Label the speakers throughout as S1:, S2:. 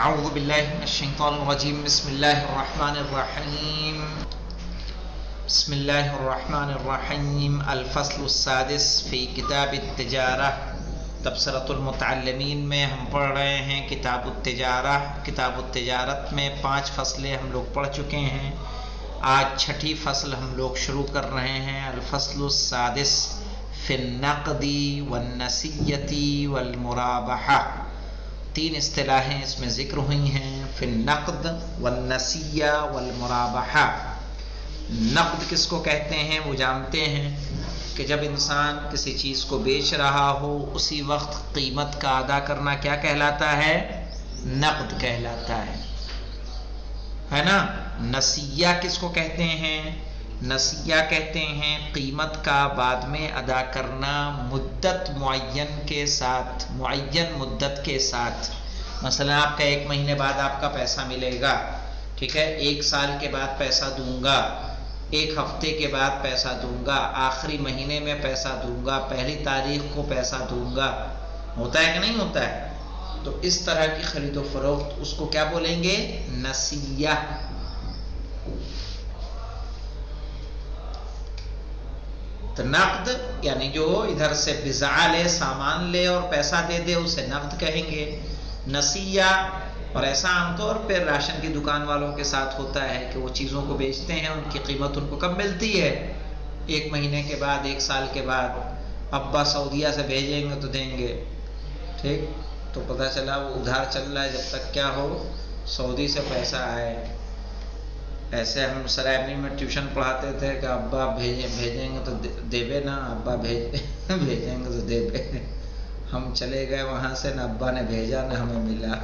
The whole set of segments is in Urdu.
S1: اعوذ باللہ من الشیطان الرجیم بسم اللہ الرحمن الرحیم بسم اللہ الرحمن الرحیم الفصل السادس فی کتاب التجارہ تبصرۃ المتعلمین میں ہم پڑھ رہے ہیں کتاب التجارہ. کتاب التجارت میں 5 فصلیں ہم لوگ پڑھ چکے ہیں. آج 6ٹھی فصل ہم لوگ شروع کر رہے ہیں. الفصل السادس فی النقد والنسیۃ والمرابحہ. 3 اصطلاحیں اس میں ذکر ہوئی ہیں. فی النقد والنسیہ والمرابحہ. نقد کس کو کہتے ہیں وہ جانتے ہیں کہ جب انسان کسی چیز کو بیچ رہا ہو اسی وقت قیمت کا ادا کرنا کیا کہلاتا ہے؟ نقد کہلاتا ہے نا. نسیہ کس کو کہتے ہیں؟ نسیہ کہتے ہیں قیمت کا بعد میں ادا کرنا مدت معین کے ساتھ، معین مدت کے ساتھ. مثلا آپ کا 1 مہینے بعد آپ کا پیسہ ملے گا، ٹھیک ہے، 1 سال کے بعد پیسہ دوں گا، 1 ہفتے کے بعد پیسہ دوں گا، آخری مہینے میں پیسہ دوں گا، پہلی تاریخ کو پیسہ دوں گا. ہوتا ہے کہ نہیں ہوتا ہے؟ تو اس طرح کی خرید و فروخت اس کو کیا بولیں گے؟ نسیہ. تو نقد یعنی جو ادھر سے بضاعہ لے، سامان لے اور پیسہ دے دے اسے نقد کہیں گے. نسیہ، اور ایسا عام طور پہ راشن کی دکان والوں کے ساتھ ہوتا ہے کہ وہ چیزوں کو بیچتے ہیں، ان کی قیمت ان کو کب ملتی ہے؟ 1 مہینے کے بعد، 1 سال کے بعد. ابا سعودیہ سے بھیجیں گے تو دیں گے، ٹھیک، تو پتہ چلا وہ ادھار چل رہا ہے جب تک کیا ہو سعودی سے پیسہ آئے. ایسے ہم سرائمنی میں ٹیوشن پڑھاتے تھے کہ ابا بھیجیں گے تو دیبے نا، ابا بھیجیں گے تو دیبے. ہم چلے گئے وہاں سے، نہ ابا نے بھیجا نہ ہمیں ملا.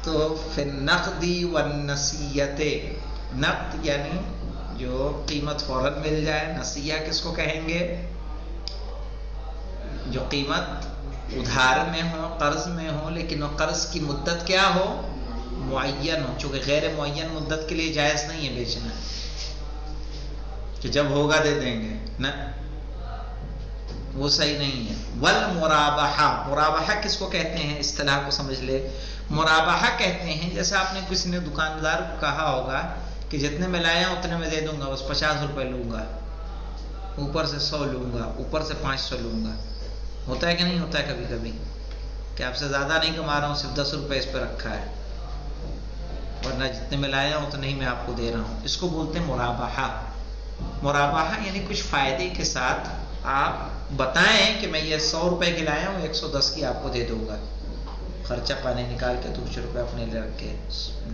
S1: تو فی النقد والنسیۃ، نقد یعنی جو قیمت فوراً مل جائے. نسیہ کس کو کہیں گے؟ جو قیمت ادھار میں ہو، قرض میں ہو، لیکن وہ قرض کی مدت کیا ہو؟ معین ہو. چونکہ غیر معین مدت کے لیے جائز نہیں ہے بیچنا، کہ جب ہوگا دے دیں گے، نہ، وہ صحیح نہیں ہے. والمرابحہ، مرابحہ کس کو کہتے ہیں؟ اصطلاح کو سمجھ لے. مرابحہ کہتے ہیں جیسے آپ نے کسی نے دکاندار کو کہا ہوگا کہ جتنے میں لایا اتنے میں دے دوں گا، بس 50 روپے لوں گا، اوپر سے 100 لوں گا، اوپر سے 500 لوں گا. ہوتا ہے کہ نہیں ہوتا ہے کبھی کبھی کہ آپ سے زیادہ نہیں کما رہا ہوں، صرف 10 روپے اس پہ رکھا ہے، ورنہ جتنے میں لایا ہوں اتنے ہی میں آپ کو دے رہا ہوں. اس کو بولتے ہیں مرابحہ. مرابحہ یعنی کچھ فائدے کے ساتھ آپ بتائیں کہ میں یہ 100 روپے کی لایا ہوں، 110 کی آپ کو دے دوں گا، خرچہ پانی نکال کے 200 روپے اپنے لے رکھ کے.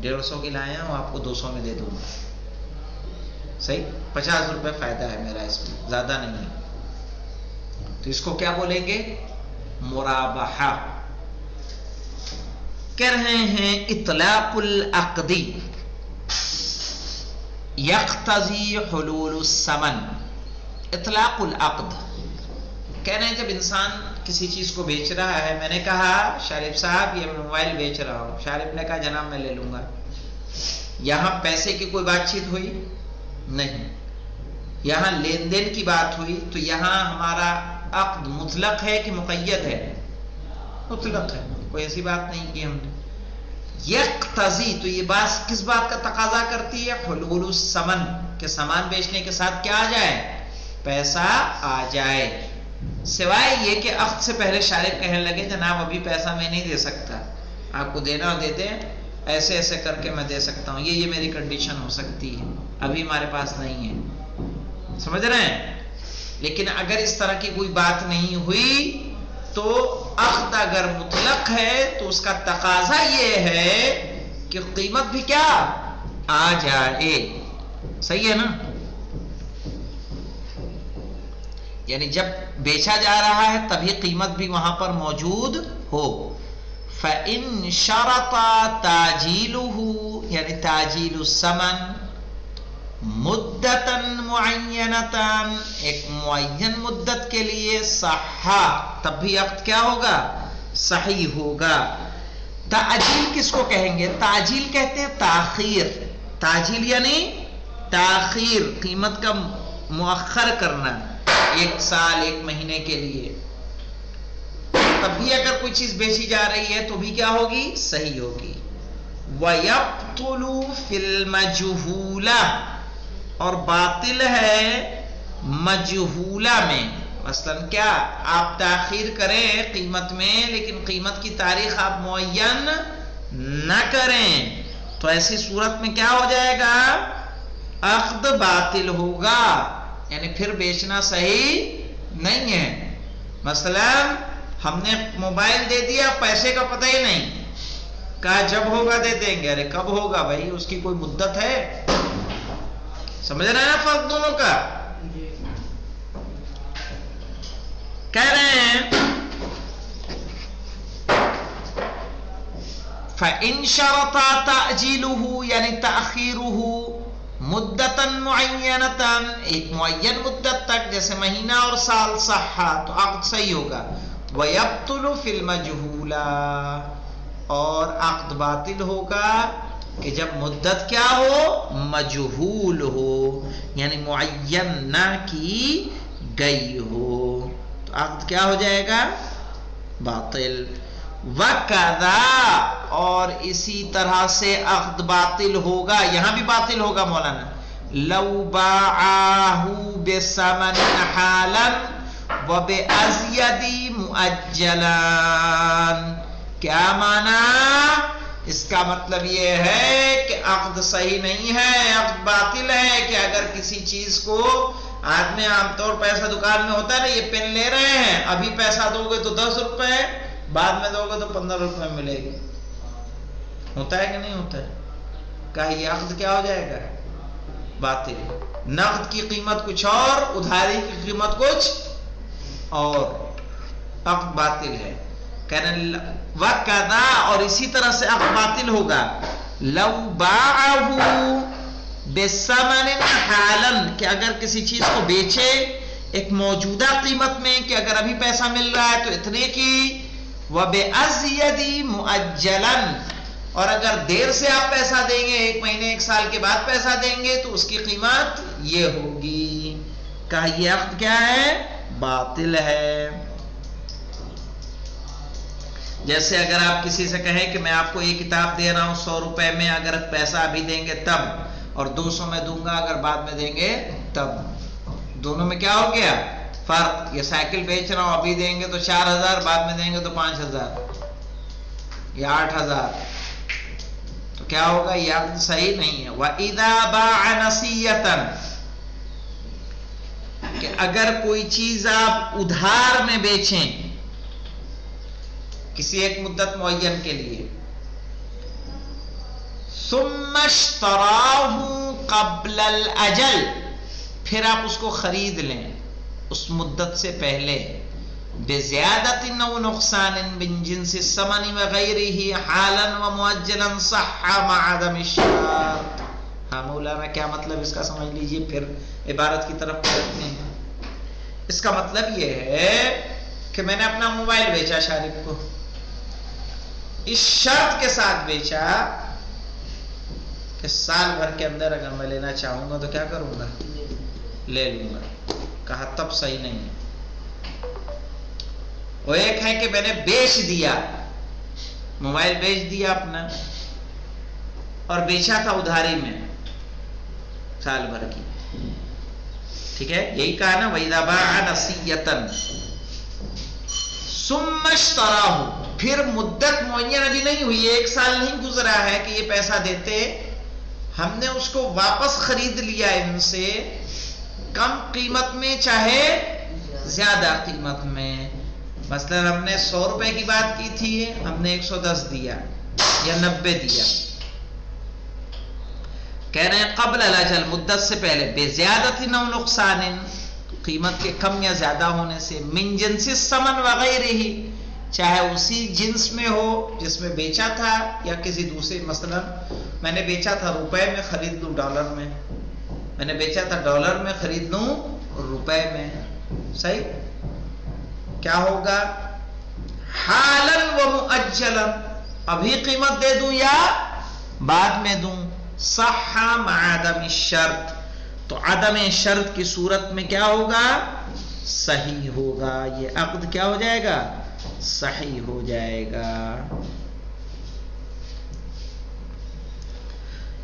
S1: 150 کی لایا ہوں، آپ کو 200 میں دے دوں گا. صحیح، 50 روپے فائدہ ہے میرا اس میں، زیادہ نہیں ہے. تو اس کو کیا بولیں گے؟ مرابحہ. کہہ رہے ہیں اطلاق العقد یقتضی حلول الثمن. اطلاق العقد کہہ رہے ہیں جب انسان کسی چیز کو بیچ رہا ہے. میں نے کہا شارف صاحب یہ میں موبائل بیچ رہا ہوں، شارف نے کہا جناب میں لے لوں گا. یہاں پیسے کی کوئی بات چیت ہوئی نہیں، یہاں لین دین کی بات ہوئی. تو یہاں ہمارا عقد مطلق ہے کہ مقید ہے؟ مطلق ہے، کوئی ایسی بات نہیں کی ہم نے. یقتضی، تو یہ بات کس بات کا تقاضا کرتی ہے؟ حلول الثمن، کہ سامان بیچنے کے ساتھ کیا آ جائے؟ پیسہ آ جائے. سوائے یہ کہ عقد سے پہلے شارف کہنے لگے جناب ابھی پیسہ میں نہیں دے سکتا، آپ کو دینا دے دیں، ایسے ایسے کر کے میں دے سکتا ہوں، یہ میری کنڈیشن ہو سکتی ہے، ابھی ہمارے پاس نہیں ہے. سمجھ رہے ہیں؟ لیکن اگر اس طرح کی کوئی بات نہیں ہوئی تو عقد اگر مطلق ہے تو اس کا تقاضا یہ ہے کہ قیمت بھی کیا آ جائے. صحیح ہے نا؟ یعنی جب بیچا جا رہا ہے تبھی قیمت بھی وہاں پر موجود ہو. فَإِن شَرَطَ تَعْجِيلُهُ، یعنی تاجیل الثمن، مدتاً معینتاً، ایک معین مدت کے لیے، صحا، تب بھی عقد کیا ہوگا؟ صحیح ہوگا. تعجیل کس کو کہیں گے؟ تعجیل کہتے ہیں تاخیر. تعجیل یعنی تاخیر، قیمت کا مؤخر کرنا، 1 سال 1 مہینے کے لیے. تب بھی اگر کوئی چیز بیچی جا رہی ہے تو بھی کیا ہوگی؟ صحیح ہوگی. وَيَبْطُلُ فِي الْمَجْهُولَةِ اور باطل ہے مجہولہ میں. مثلا کیا؟ آپ تاخیر کریں قیمت میں لیکن قیمت کی تاریخ آپ معین نہ کریں تو ایسی صورت میں کیا ہو جائے گا؟ عقد باطل ہوگا، یعنی پھر بیچنا صحیح نہیں ہے. مثلا ہم نے موبائل دے دیا، پیسے کا پتہ ہی نہیں، کہا جب ہوگا دے دیں گے. ارے کب ہوگا بھائی؟ اس کی کوئی مدت ہے؟ سمجھ رہے ہیں فرق دونوں کا؟ کہہ رہے ہیں فَإِن شَرَطَ تَأْجِيلُهُ یعنی تَأْخِيرُهُ مُدَّةً مُعَيَّنَةً ایک معین مدت تک جیسے مہینہ اور سال صحّا تو عقد صحیح ہوگا. وَيَبْطُلُ فِي الْمَجْهُولَةِ اور عقد باطل ہوگا کہ جب مدت کیا ہو؟ مجہول ہو، یعنی معین نہ کی گئی ہو تو عقد کیا ہو جائے گا؟ باطل. وَكَذَا اور اسی طرح سے عقد باطل ہوگا، یہاں بھی باطل ہوگا مولانا. لَوْ بَاعَهُ بِثَمَنٍ حَالًا وَبِأَزْيَدِ مُؤَجَّلًا. کیا معنی؟ اس کا مطلب یہ ہے کہ عقد صحیح نہیں ہے، عقد باطل ہے. کہ اگر کسی چیز کو آدمی عام طور پیسہ دکان میں ہوتا ہے نا، یہ پین لے رہے ہیں، ابھی پیسہ دو گے تو 10 روپے، بعد میں دو گے تو 15 روپے ملے گی. ہوتا ہے کہ نہیں ہوتا ہے؟ کہا یہ عقد کیا ہو جائے گا؟ باطل. نقد کی قیمت کچھ اور، ادھاری کی قیمت کچھ اور، عقد باطل ہے. کہنے وَكَذَا اور اسی طرح سے عقد باطل ہوگا. لَوْ بَاعَهُ بِثَمَنٍ حَالًا کہ اگر کسی چیز کو بیچے ایک موجودہ قیمت میں کہ اگر ابھی پیسہ مل رہا ہے تو اتنے کی. وَبِأَزْيَدِ مُؤَجَّلًا اور اگر دیر سے آپ پیسہ دیں گے، 1 مہینے 1 سال کے بعد پیسہ دیں گے تو اس کی قیمت یہ ہوگی. کہا یہ عقد کیا ہے؟ باطل ہے. جیسے اگر آپ کسی سے کہیں کہ میں آپ کو یہ کتاب دے رہا ہوں 100 روپے میں، اگر پیسہ ابھی دیں گے تب، اور 200 میں دوں گا اگر بعد میں دیں گے تب. دونوں میں کیا ہو گیا؟ فرق. یہ سائیکل بیچ رہا ہوں، ابھی دیں گے تو 4000، بعد میں دیں گے تو 5000 یا 8000، تو کیا ہوگا؟ یہ عقد صحیح نہیں ہے. وَإِذَا بَاعَ نَصِيَّةً کہ اگر کوئی چیز آپ ادھار میں بیچیں کسی ایک مدت معین کے لیے، ثُمَّ اشْتَرَاهُ قَبْلَ الْأَجَلِ پھر آپ اس کو خرید لیں اس مدت سے پہلے، بِزِيَادَةٍ أَوْ نُقْصَانٍ مِنْ جِنْسِ الثَّمَنِ وَغَيْرِهِ حَالًا وَمُؤَجَّلًا صَحَّ مَعَ عَدَمِ الشَّرْطِ. ہاں مولانا کیا مطلب اس کا سمجھ لیجئے، پھر عبارت کی طرف پلٹتے ہیں. اس کا مطلب یہ ہے کہ میں نے اپنا موبائل بیچا شارف کو، اس شرط کے ساتھ بیچا کہ سال بھر کے اندر اگر میں لینا چاہوں گا تو کیا کروں گا؟ لے لوں گا. کہا تب صحیح نہیں ہے. وہ ایک ہے کہ میں نے بیچ دیا، موبائل بیچ دیا اپنا، اور بیچا تھا ادھاری میں سال بھر کی، ٹھیک ہے؟ یہی کہا نا وَإِذَا بَاعَ نَصِيَّةً ثُمَّ اشْتَرَاهُ پھر مدت معین ابھی نہیں ہوئی، 1 سال نہیں گزرا ہے کہ یہ پیسہ دیتے، ہم نے اس کو واپس خرید لیا ان سے کم قیمت میں چاہے زیادہ قیمت میں. مثلا ہم نے 100 روپے کی بات کی تھی، ہم نے 110 دیا یا 90 دیا. کہہ رہے ہیں قبل الاجل مدت سے پہلے، بِزِيَادَةٍ أَوْ نُقْصَانٍ قیمت کے کم یا زیادہ ہونے سے، مِنْ جِنْسِ الثَّمَنِ وَغَيْرِهِ چاہے اسی جنس میں ہو جس میں بیچا تھا یا کسی دوسرے. مثلا میں نے بیچا تھا روپے میں، خرید لوں ڈالر میں، میں نے بیچا تھا ڈالر میں، خرید لوں روپے میں. صحیح کیا ہوگا؟ حالاً و مؤجلاً ابھی قیمت دے دوں یا بعد میں دوں. صح مع عدم الشرط تو عدم شرط کی صورت میں کیا ہوگا؟ صحیح ہوگا. یہ عقد کیا ہو جائے گا؟ صحیح ہو جائے گا.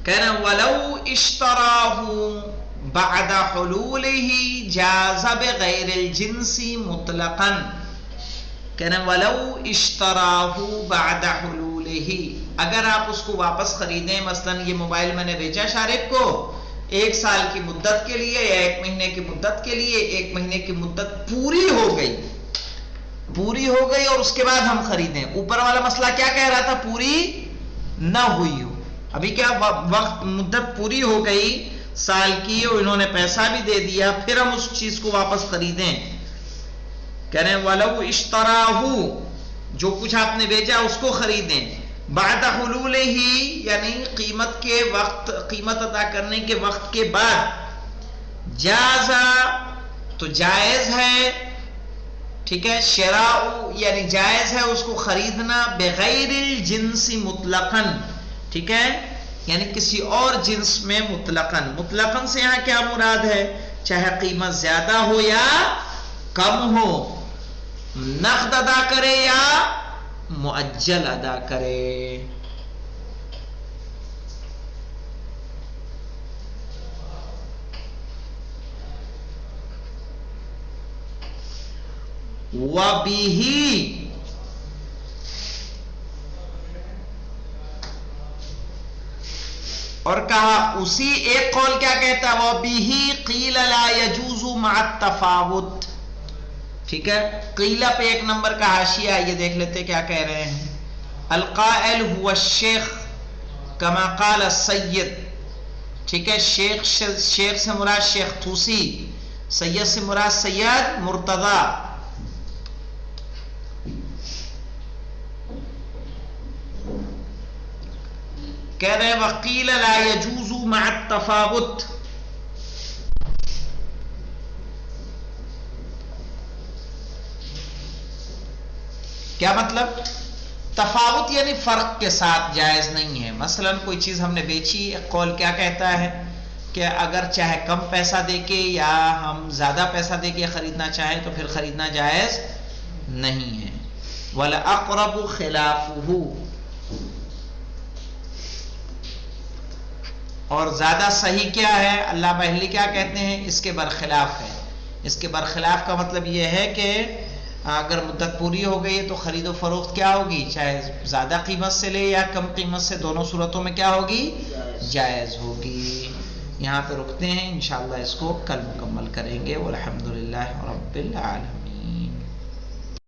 S1: کہنا ولو اشتراہ بعد حلولہ جاز بغیر الجنس مطلقا. کہنا ولو اشتراہ بعد حلولہ، اگر آپ اس کو واپس خریدیں، مثلا یہ موبائل میں نے بیچا شارق کو 1 سال کی مدت کے لیے یا 1 مہینے کی مدت کے لیے، 1 مہینے کی مدت پوری ہو گئی اور اس کے بعد ہم خریدیں. اوپر والا مسئلہ کیا کہہ رہا تھا؟ پوری نہ ہوئی ہو. ابھی کیا وقت مدت پوری ہو گئی سال کی اور انہوں نے پیسہ بھی دے دیا، پھر ہم اس چیز کو واپس خریدیں. کہہ رہے ہیں وَلَوْ اشْتَرَاهُ، جو کچھ آپ نے بیچا اس کو خریدیں، بعد حلولہ یعنی قیمت ادا کرنے کے وقت کے بعد، جازا تو جائز ہے، ٹھیک ہے، شراء یعنی جائز ہے اس کو خریدنا، بغیر الجنس مطلقاً، ٹھیک ہے، یعنی کسی اور جنس میں مطلقاً. مطلقاً سے یہاں کیا مراد ہے؟ چاہے قیمت زیادہ ہو یا کم ہو، نقد ادا کرے یا مؤجل ادا کرے. وَبِهِ، اور کہا اسی ایک قول کیا کہتا ہے؟ وَبِهِ قِيلَ لَا يَجُوزُ مَعَ التَّفَاوُتِ. ٹھیک ہے، قیلہ پہ 1 نمبر کا حاشیہ، یہ دیکھ لیتے کیا کہہ رہے ہیں. القائل هو الشیخ کما قال السید. ٹھیک ہے، شیخ سے مراد شیخ طوسی، سید سے مراد سید مرتضی. کہہ رہے ہیں وقیل لا يجوز مع التفاوت. کیا مطلب؟ تفاوت یعنی فرق کے ساتھ جائز نہیں ہے. مثلا کوئی چیز ہم نے بیچی، ایک قول کیا کہتا ہے کہ اگر چاہے کم پیسہ دے کے یا ہم زیادہ پیسہ دے کے خریدنا چاہیں تو پھر خریدنا جائز نہیں ہے. وَلَأَقْرَبُ خِلَافُهُ، اور زیادہ صحیح کیا ہے؟ اللہ بہلی کیا کہتے ہیں؟ اس کے برخلاف ہے. اس کے برخلاف کا مطلب یہ ہے کہ اگر مدت پوری ہو گئی ہے تو خرید و فروخت کیا ہوگی؟ چاہے زیادہ قیمت سے لے یا کم قیمت سے، دونوں صورتوں میں کیا ہوگی؟ جائز ہوگی. یہاں پہ رکتے ہیں، انشاءاللہ اس کو کل مکمل کریں گے. والحمدللہ رب العالمین.